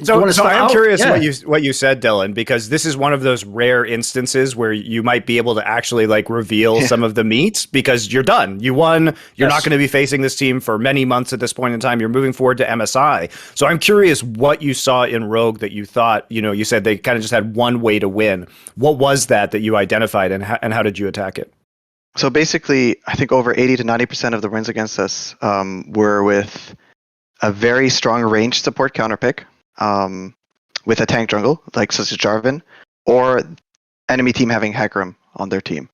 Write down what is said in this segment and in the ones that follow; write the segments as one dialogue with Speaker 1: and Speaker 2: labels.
Speaker 1: So I am curious
Speaker 2: yeah.
Speaker 1: what you said, Dylan, because this is one of those rare instances where you might be able to actually like reveal some of the meat because you're done. You won. You're not going to be facing this team for many months at this point in time. You're moving forward to MSI. So I'm curious what you saw in Rogue that you thought, you said they kind of just had one way to win. What was that you identified, and how did you attack it?
Speaker 3: So basically, I think over 80 to 90% of the wins against us were with a very strong range support counterpick. With a tank jungle, like such as Jarvan, or enemy team having Hecarim on their team.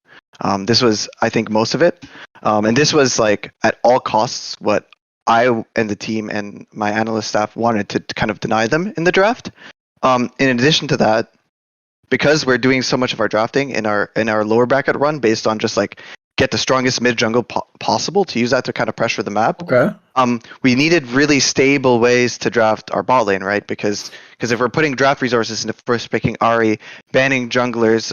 Speaker 3: This was, I think, most of it. And this was like at all costs what I and the team and my analyst staff wanted to kind of deny them in the draft. In addition to that, because we're doing so much of our drafting in our lower bracket run based on just like get the strongest mid jungle possible to use that to kind of pressure the map.
Speaker 2: Okay.
Speaker 3: We needed really stable ways to draft our bot lane, right? Because if we're putting draft resources into first picking Ahri, banning junglers,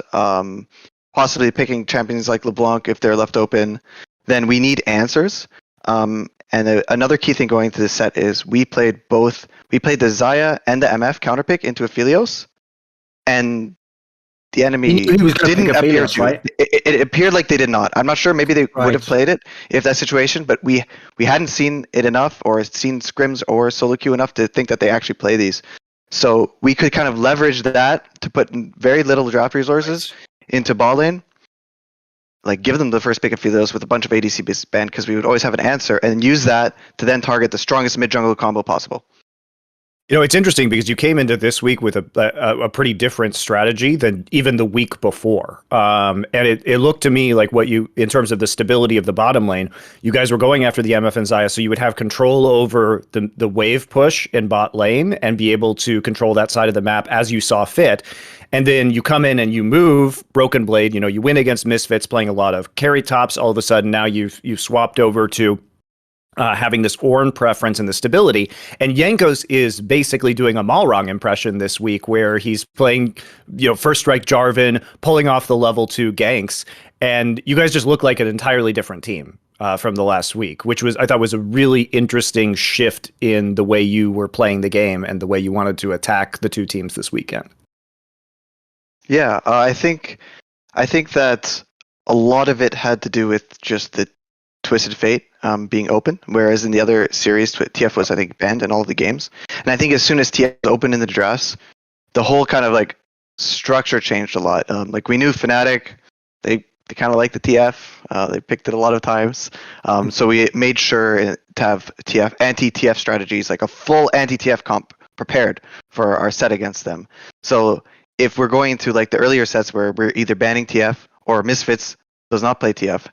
Speaker 3: possibly picking champions like LeBlanc if they're left open, then we need answers. And another key thing going into this set is we played the Xayah and the MF counterpick into Aphelios, and the enemy didn't appear to. Right? It appeared like they did not. I'm not sure. Maybe they would have played it if that situation, but we hadn't seen it enough or seen scrims or solo queue enough to think that they actually play these. So we could kind of leverage that to put very little draft resources into ball lane, like give them the first pick of Philios with a bunch of ADC banned because we would always have an answer, and use that to then target the strongest mid jungle combo possible.
Speaker 1: It's interesting because you came into this week with a pretty different strategy than even the week before. And it looked to me like in terms of the stability of the bottom lane, you guys were going after the MF and Xayah, so you would have control over the wave push in bot lane and be able to control that side of the map as you saw fit. And then you come in and you move Broken Blade, you win against Misfits playing a lot of carry tops. All of a sudden now you've swapped over to having this Ornn preference and the stability. And Jankos is basically doing a Malrang impression this week where he's playing, first strike Jarvan, pulling off the level 2 ganks. And you guys just look like an entirely different team from the last week, which I thought was a really interesting shift in the way you were playing the game and the way you wanted to attack the two teams this weekend.
Speaker 3: Yeah, I think that a lot of it had to do with just the Twisted Fate being open, whereas in the other series, TF was, I think, banned in all of the games. And I think as soon as TF opened in the drafts, the whole kind of like structure changed a lot. Like we knew Fnatic, they kind of liked the TF. They picked it a lot of times. So we made sure to have anti-TF strategies, like a full anti-TF comp prepared for our set against them. So if we're going to like the earlier sets where we're either banning TF or Misfits does not play TF,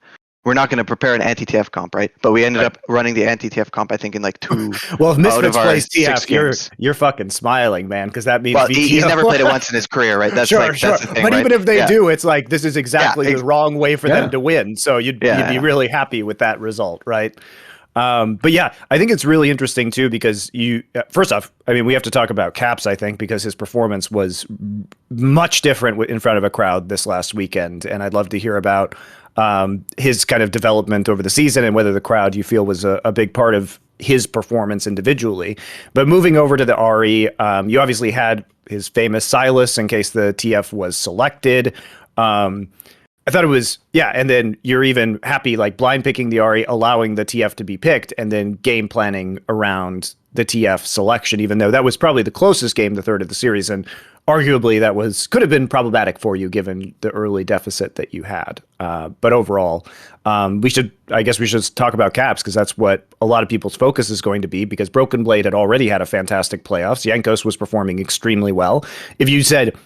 Speaker 3: we're not going to prepare an anti-TF comp, right? But we ended up running the anti-TF comp, I think, in like 2
Speaker 1: well, if Misfits plays
Speaker 3: TF,
Speaker 1: you're fucking smiling, man, because that means
Speaker 3: he's never played it once in his career, right? That's
Speaker 1: sure.
Speaker 3: That's the thing,
Speaker 1: but
Speaker 3: right?
Speaker 1: even if they do, it's like this is exactly the wrong way for them to win. So you'd be really happy with that result, right? But yeah, I think it's really interesting too because first off, I mean, we have to talk about Caps, I think, because his performance was much different in front of a crowd this last weekend, and I'd love to hear about his kind of development over the season and whether the crowd you feel was a big part of his performance individually. But moving over to the Ahri, you obviously had his famous Silas in case the TF was selected. I thought it was, and then you're even happy like blind picking the Ahri, allowing the TF to be picked, and then game planning around the TF selection, even though that was probably the closest game, the third of the series, and arguably that could have been problematic for you given the early deficit that you had. But overall, we should talk about Caps because that's what a lot of people's focus is going to be, because Broken Blade had already had a fantastic playoffs. Jankos was performing extremely well. If you said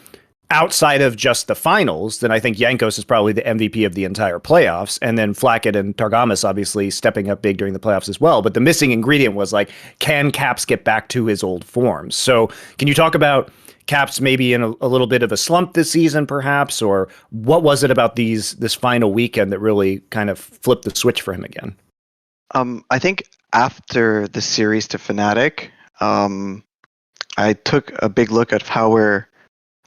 Speaker 1: outside of just the finals, then I think Jankos is probably the MVP of the entire playoffs. And then Flacket and Targamas obviously stepping up big during the playoffs as well. But the missing ingredient was like, can Caps get back to his old forms? So can you talk about Caps maybe in a little bit of a slump this season, perhaps? Or what was it about this final weekend that really kind of flipped the switch for him again?
Speaker 3: I think after the series to Fnatic, I took a big look at how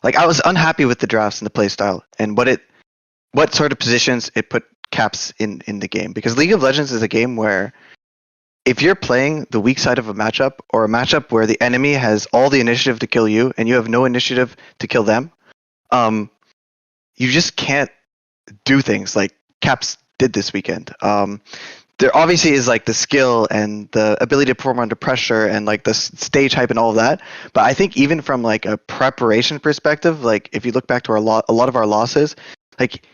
Speaker 3: I was unhappy with the drafts and the playstyle and what sort of positions it put Caps in the game, because League of Legends is a game where if you're playing the weak side of a matchup, or a matchup where the enemy has all the initiative to kill you and you have no initiative to kill them, you just can't do things like Caps did this weekend. There obviously is like the skill and the ability to perform under pressure and like the stage hype and all of that. But I think even from like a preparation perspective, like if you look back to a lot of our losses, like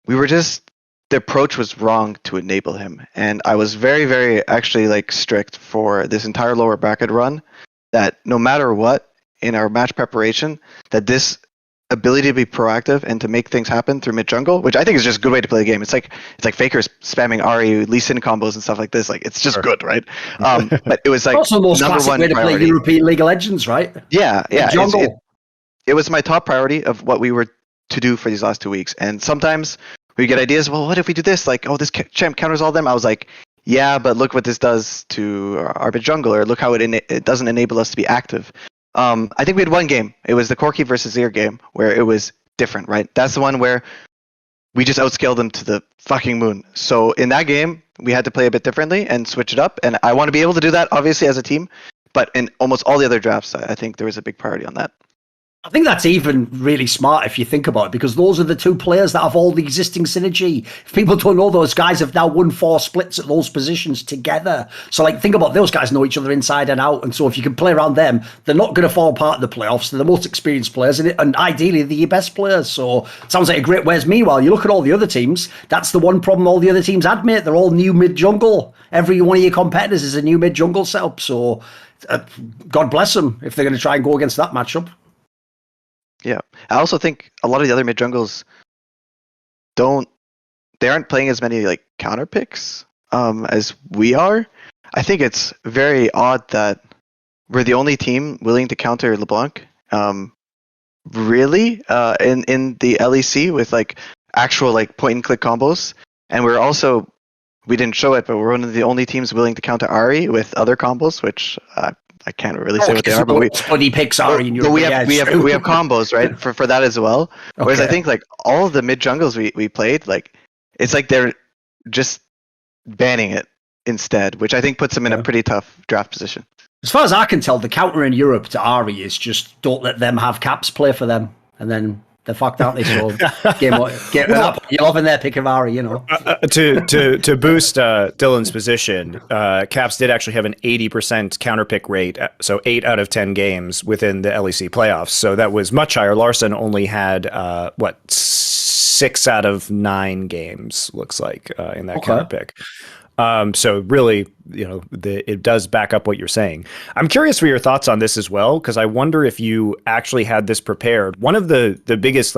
Speaker 3: the approach was wrong to enable him. And I was very, very actually like strict for this entire lower bracket run, that no matter what in our match preparation, that this ability to be proactive and to make things happen through mid jungle, which I think is just a good way to play the game. It's like Faker's spamming Ahri, Lee Sin combos and stuff like this. Like it's just good, right? But it was like
Speaker 2: also the most classic way to play European League of Legends, right?
Speaker 3: Yeah. It was my top priority of what we were to do for these last 2 weeks. And sometimes we get ideas. Well, what if we do this? Like, oh, this champ counters all of them. I was like, yeah, but look what this does to our mid jungler. Look how it doesn't enable us to be active. I think we had one game. It was the Corki versus Zir game where it was different, right? That's the one where we just outscaled them to the fucking moon. So in that game, we had to play a bit differently and switch it up. And I want to be able to do that, obviously, as a team. But in almost all the other drafts, I think there was a big priority on that.
Speaker 2: I think that's even really smart if you think about it, because those are the two players that have all the existing synergy. If people don't know, those guys have now won 4 splits at those positions together. So, like, think about those guys know each other inside and out. And so if you can play around them, they're not going to fall apart in the playoffs. They're the most experienced players, and ideally, they're your best players. So it sounds like a great way. Meanwhile, you look at all the other teams, that's the one problem all the other teams had, mate. They're all new mid-jungle. Every one of your competitors is a new mid-jungle setup. So God bless them if they're going to try and go against that matchup.
Speaker 3: Yeah, I also think a lot of the other mid jungles aren't playing as many like counter picks as we are. I think it's very odd that we're the only team willing to counter LeBlanc. Really, in the LEC with like actual like point and click combos, and we didn't show it, but we're one of the only teams willing to counter Ahri with other combos, which I can't really say what they are, but we
Speaker 2: picks Ahri in Europe.
Speaker 3: We have combos, right, for that as well. Whereas I think like all of the mid jungles we played, like it's like they're just banning it instead, which I think puts them in a pretty tough draft position.
Speaker 2: As far as I can tell, the counter in Europe to Ahri is just don't let them have Caps play for them, and then they're fucked, aren't they? So get up. You're loving their pick of Ahri, you know.
Speaker 1: To boost Dylan's position, Caps did actually have an 80% counter pick rate, so 8 out of 10 games within the LEC playoffs. So that was much higher. Larson only had 6 out of 9 games, looks like, in that counter pick. So really, it does back up what you're saying. I'm curious for your thoughts on this as well, because I wonder if you actually had this prepared. One of the biggest,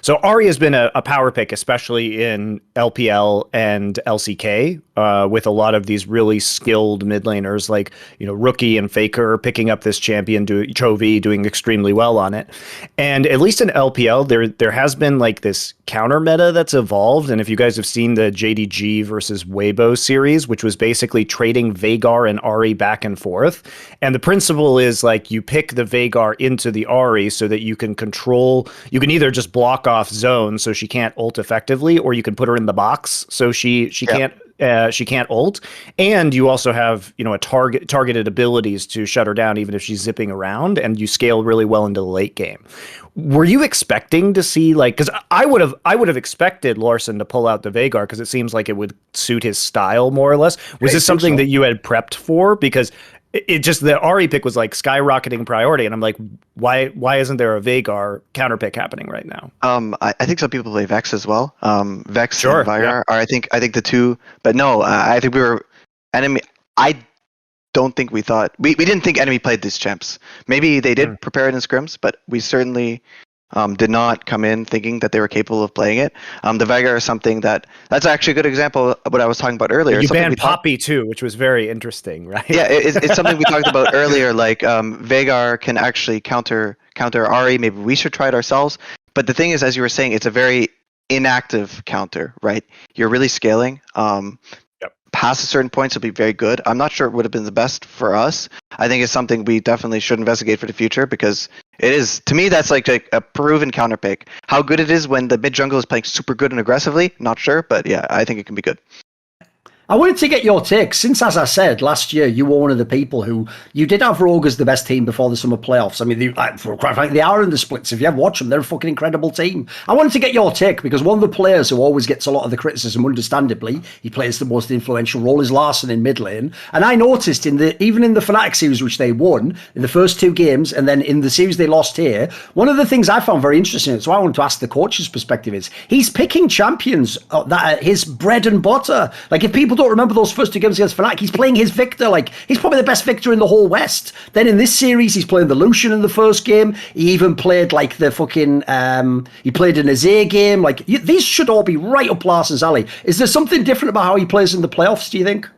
Speaker 1: so Ahri has been a power pick, especially in LPL and LCK, with a lot of these really skilled mid laners like, Rookie and Faker picking up this champion, Chovy doing extremely well on it. And at least in LPL, there has been like this counter meta that's evolved. And if you guys have seen the JDG versus Weibo series, which was basically trading Veigar and Ahri back and forth. And the principle is like you pick the Veigar into the Ahri so that you can either just block off zones so she can't ult effectively, or you can put her in the box so she can't ult, and you also have targeted abilities to shut her down even if she's zipping around, and you scale really well into the late game. Were you expecting to see because I would have expected Larson to pull out the Veigar because it seems like it would suit his style more or less. Was this something that you had prepped for? Because it just, the Ahri pick was like skyrocketing priority, and I'm like, why isn't there a Veigar counter pick happening right now?
Speaker 3: I think some people play Vex as well. Vex and Veigar are I think the two, but no, I think we were enemy. I don't think we thought we didn't think enemy played these champs. Maybe they did prepare it in scrims, but we certainly did not come in thinking that they were capable of playing it. The Veigar is something that's actually a good example of what I was talking about earlier.
Speaker 1: You banned Poppy too, which was very interesting, right?
Speaker 3: Yeah, it's something we talked about earlier. Like Veigar can actually counter Ahri. Maybe we should try it ourselves. But the thing is, as you were saying, it's a very inactive counter, right? You're really scaling. Past a certain point, it'll be very good. I'm not sure it would have been the best for us. I think it's something we definitely should investigate for the future, because it is, to me, that's like a proven counter pick. How good it is when the mid jungle is playing super good and aggressively, not sure, but yeah, I think it can be good.
Speaker 2: I wanted to get your take, since, as I said, last year you were one of the people who you did have Rogue as the best team before the summer playoffs. I mean, quite frankly, they are in the splits. If you ever watch them, they're a fucking incredible team. I wanted to get your take because one of the players who always gets a lot of the criticism, understandably, he plays the most influential role, is Larson in mid lane. And I noticed even in the Fnatic series, which they won in the first 2 games, and then in the series they lost here, one of the things I found very interesting, so I wanted to ask the coach's perspective, is he's picking champions that are his bread and butter. Like, if people don't remember those first 2 games against Fnatic, he's playing his Victor. Like, he's probably the best Victor in the whole West. Then in this series, he's playing the Lucian in the first game. He even played like the fucking he played an Azir game. Like, these should all be right up Larson's alley. Is there something different about how he plays in the playoffs, do you think?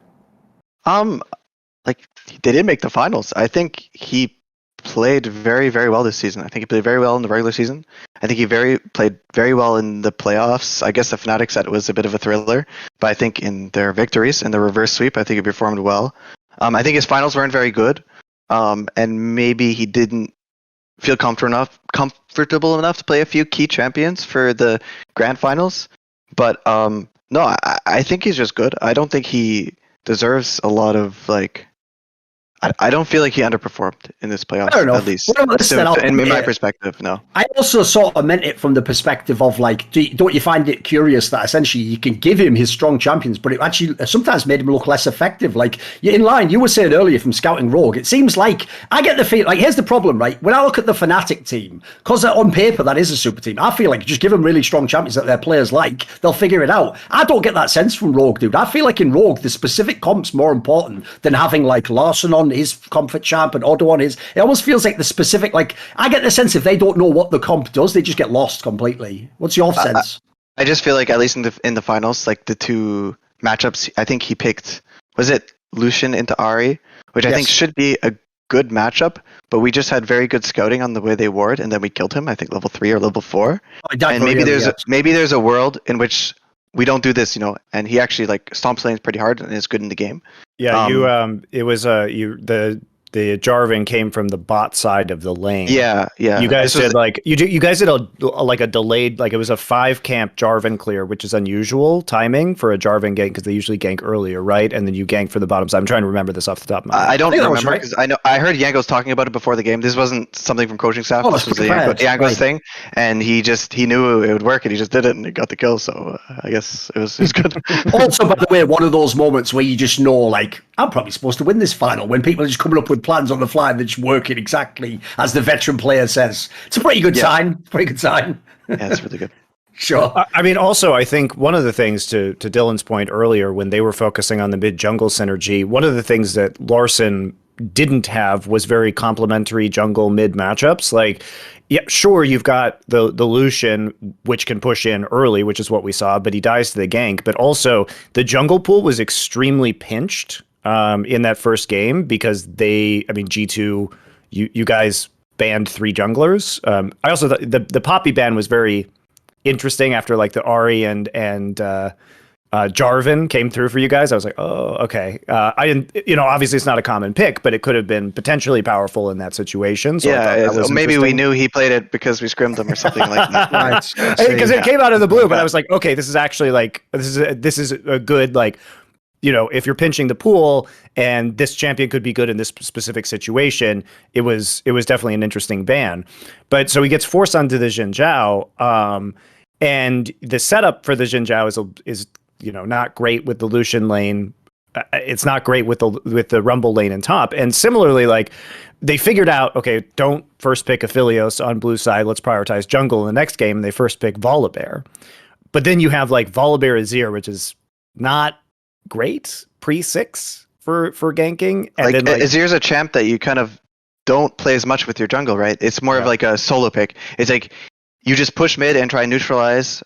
Speaker 3: Like, they did make the finals. I think he played very, very well this season. I think he played very well in the regular season. I think he played very well in the playoffs. I guess the Fnatic said it was a bit of a thriller, but I think in their victories, in the reverse sweep, I think he performed well. I think his finals weren't very good, and maybe he didn't feel comfortable enough to play a few key champions for the grand finals. But no, I think he's just good. I don't think he deserves a lot of like. I don't feel like he underperformed in this playoff, at least. In my perspective, no.
Speaker 2: I also sort of meant it from the perspective of, like, don't you find it curious that essentially you can give him his strong champions, but it actually sometimes made him look less effective? Like, in line, you were saying earlier from scouting Rogue, it seems like, I get the feel, like, here's the problem, right? When I look at the Fnatic team, because on paper that is a super team, I feel like just give them really strong champions that their players like, they'll figure it out. I don't get that sense from Rogue, dude. I feel like in Rogue, the specific comp's more important than having, like, Larson on his comfort champ and Otto on his. It almost feels like the specific, like, I get the sense if they don't know what the comp does, they just get lost completely. What's your sense?
Speaker 3: I just feel like, at least in the finals, like the 2 matchups, I think he picked, was it Lucian into Ahri, which I think should be a good matchup, but we just had very good scouting on the way they ward, and then we killed him, I think level 3 or level 4. And maybe there's a world in which we don't do this, and he actually like stomps lanes pretty hard and is good in the game.
Speaker 1: Yeah, it was the Jarvan came from the bot side of the lane.
Speaker 3: Yeah.
Speaker 1: You guys did you guys did a delayed, like, it was a 5 camp Jarvan clear, which is unusual timing for a Jarvan gank because they usually gank earlier, right? And then you gank for the bottom side. I'm trying to remember this off the top of my head.
Speaker 3: I don't remember because I heard Jankos talking about it before the game. This wasn't something from coaching staff. This was the Jankos thing, and he knew it would work and he just did it and he got the kill. So I guess it was good.
Speaker 2: Also, by the way, one of those moments where you just know, like, I'm probably supposed to win this final, when people are just coming up with plans on the fly and they're just working exactly as the veteran player says. It's a pretty good sign. Pretty good sign.
Speaker 3: Yeah, it's really good.
Speaker 2: Sure.
Speaker 1: I mean, also, I think one of the things, to Dylan's point earlier, when they were focusing on the mid-jungle synergy, one of the things that Larson didn't have was very complementary jungle mid matchups. Like, yeah, sure, you've got the Lucian, which can push in early, which is what we saw, but he dies to the gank. But also, the jungle pool was extremely pinched in that first game because G2, you guys banned 3 junglers. I also thought the Poppy ban was very interesting after, like, the Ahri and Jarvan came through for you guys. I was like, oh, okay. I didn't, obviously it's not a common pick, but it could have been potentially powerful in that situation. So
Speaker 3: maybe we knew he played it because we scrimmed him or something like that.
Speaker 1: Because it came out of the blue, but I was like, okay, this is actually like, this is a good, like, if you're pinching the pool and this champion could be good in this specific situation, it was definitely an interesting ban. But so he gets forced onto the Xin Zhao, and the setup for the Xin Zhao is not great with the Lucian lane. It's not great with the Rumble lane and top. And similarly, like, they figured out, okay, don't first pick Aphelios on blue side. Let's prioritize jungle in the next game. And they first pick Volibear. But then you have, like, Volibear Azir, which is not great pre-6 for ganking. And
Speaker 3: like, Azir's a champ that you kind of don't play as much with your jungle, right? It's more of like a solo pick. It's like you just push mid and try and neutralize,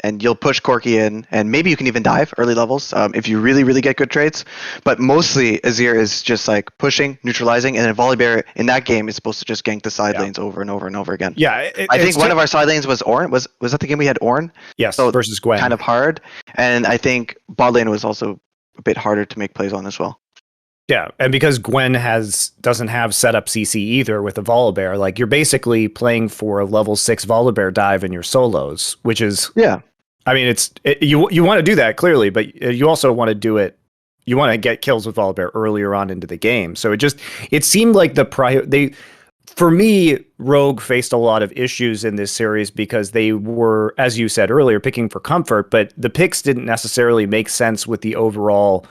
Speaker 3: and you'll push Corki in, and maybe you can even dive early levels if you really, really get good trades. But mostly Azir is just like pushing, neutralizing, and then Volibear in that game is supposed to just gank the side lanes over and over and over again.
Speaker 1: Yeah,
Speaker 3: I think one of our side lanes was Ornn. Was that the game we had Ornn?
Speaker 1: Yes, so versus Gwen.
Speaker 3: Kind of hard. And I think bot lane was also a bit harder to make plays on as well.
Speaker 1: Yeah, and because Gwen doesn't have setup CC either with the Volibear, like, you're basically playing for a level 6 Volibear dive in your solos, which is I mean, you want to do that clearly, but you also want to do it. You want to get kills with Volibear earlier on into the game. So it seemed like for me, Rogue faced a lot of issues in this series because they were, as you said earlier, picking for comfort, but the picks didn't necessarily make sense with the overall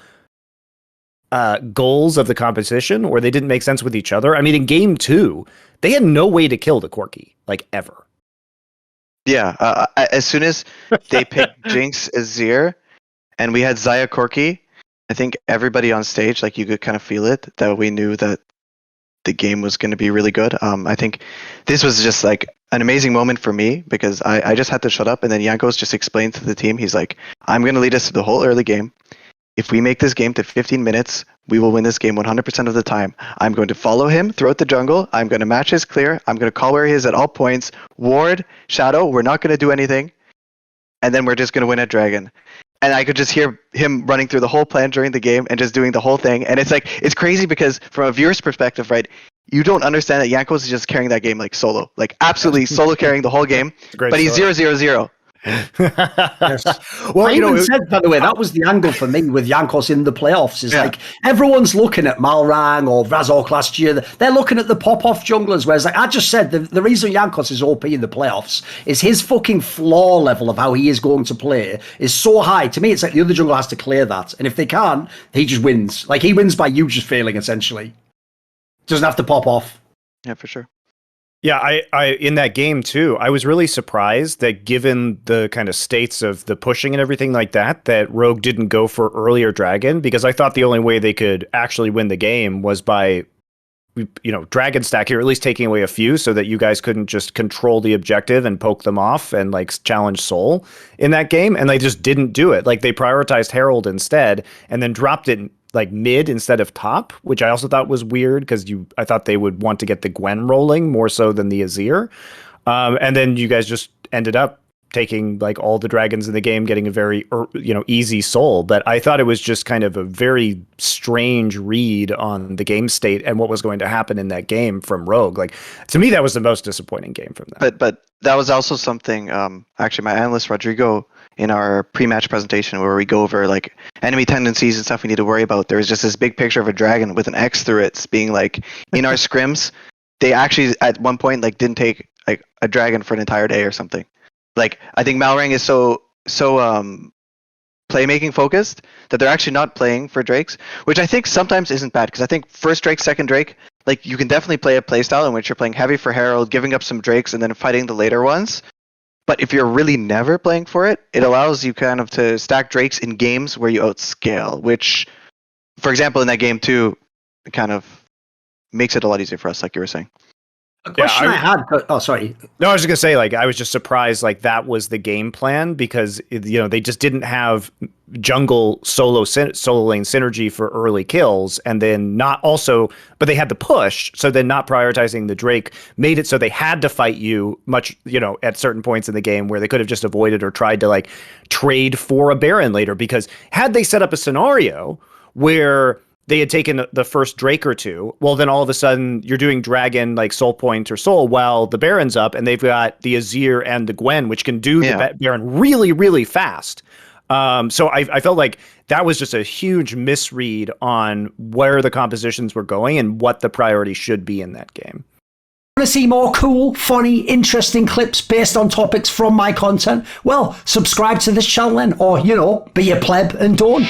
Speaker 1: goals of the competition, or they didn't make sense with each other. I mean, in game 2, they had no way to kill the Corki, like, ever.
Speaker 3: Yeah, as soon as they picked Jinx as Zir, and we had Xayah Corki, I think everybody on stage, like, you could kind of feel it, that we knew that the game was going to be really good. I think this was just like an amazing moment for me because I just had to shut up, and then Jankos just explained to the team, he's like, I'm going to lead us through the whole early game. If we make this game to 15 minutes, we will win this game 100% of the time. I'm going to follow him throughout the jungle. I'm going to match his clear. I'm going to call where he is at all points. Ward, Shadow, we're not going to do anything. And then we're just going to win at Dragon. And I could just hear him running through the whole plan during the game and just doing the whole thing. And it's like, it's crazy because from a viewer's perspective, right, you don't understand that Jankos is just carrying that game like solo. Like absolutely solo carrying the whole game. But he's 0-0-0.
Speaker 2: Yes. Well, said, by the way, that was the angle for me with Jankos in the playoffs. Is like everyone's looking at Malrang or Razork last year. They're looking at the pop-off junglers. Whereas, like I just said, the reason Jankos is OP in the playoffs is his fucking floor level of how he is going to play is so high. To me, it's like the other jungler has to clear that, and if they can't, he just wins. Like he wins by you just failing. Essentially, doesn't have to pop off.
Speaker 3: Yeah, for sure.
Speaker 1: Yeah, I in that game too, I was really surprised that given the kind of states of the pushing and everything like that Rogue didn't go for earlier Dragon, because I thought the only way they could actually win the game was by, Dragon stack here, at least taking away a few so that you guys couldn't just control the objective and poke them off and like challenge Soul in that game. And they just didn't do it. Like they prioritized Herald instead and then dropped it like mid instead of top, which I also thought was weird because I thought they would want to get the Gwen rolling more so than the Azir. And then you guys just ended up taking like all the dragons in the game, getting a very, easy Soul. But I thought it was just kind of a very strange read on the game state and what was going to happen in that game from Rogue. Like to me, that was the most disappointing game from them.
Speaker 3: But that was also something, actually my analyst Rodrigo, in our pre-match presentation where we go over like enemy tendencies and stuff we need to worry about, there was just this big picture of a dragon with an X through it being like, in our scrims, they actually at one point like didn't take like a dragon for an entire day or something. Like I think Malrang is so playmaking focused that they're actually not playing for Drakes, which I think sometimes isn't bad because I think first Drake, second Drake, like you can definitely play a playstyle in which you're playing heavy for Herald, giving up some Drakes and then fighting the later ones. But if you're really never playing for it, it allows you kind of to stack Drakes in games where you outscale, which, for example, in that game too, kind of makes it a lot easier for us, like you were saying.
Speaker 2: A question I had. Oh, sorry.
Speaker 1: No, I was just gonna say, like, I was just surprised, like that was the game plan because they just didn't have jungle solo lane synergy for early kills, and then but they had the push, so then not prioritizing the Drake made it so they had to fight you much, at certain points in the game where they could have just avoided or tried to like trade for a Baron later, because had they set up a scenario where they had taken the first Drake or two, well, then all of a sudden you're doing Dragon like Soul Point or Soul while the Baron's up, and they've got the Azir and the Gwen, which can do the Baron really, really fast. So I felt like that was just a huge misread on where the compositions were going and what the priority should be in that game.
Speaker 2: Want to see more cool, funny, interesting clips based on topics from my content? Well, subscribe to this channel then, or, be a pleb and don't.